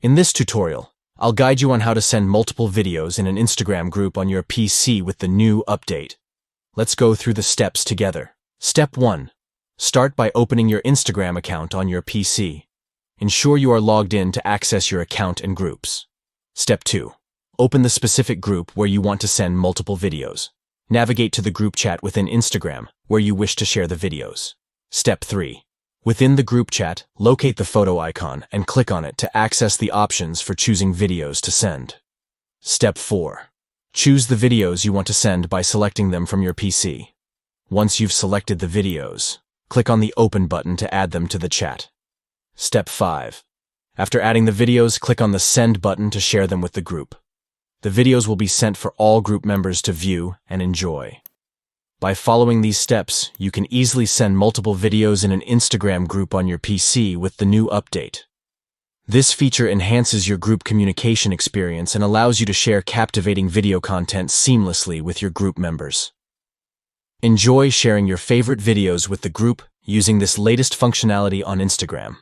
In this tutorial, I'll guide you on how to send multiple videos in an Instagram group on your PC with the new update. Let's go through the steps together. Step 1. Start by opening your Instagram account on your PC. Ensure you are logged in to access your account and groups. Step 2. Open the specific group where you want to send multiple videos. Navigate to the group chat within Instagram where you wish to share the videos. Step 3. Within the group chat, locate the photo icon and click on it to access the options for choosing videos to send. Step 4. Choose the videos you want to send by selecting them from your PC. Once you've selected the videos, click on the Open button to add them to the chat. Step 5. After adding the videos, click on the Send button to share them with the group. The videos will be sent for all group members to view and enjoy. By following these steps, you can easily send multiple videos in an Instagram group on your PC with the new update. This feature enhances your group communication experience and allows you to share captivating video content seamlessly with your group members. Enjoy sharing your favorite videos with the group using this latest functionality on Instagram.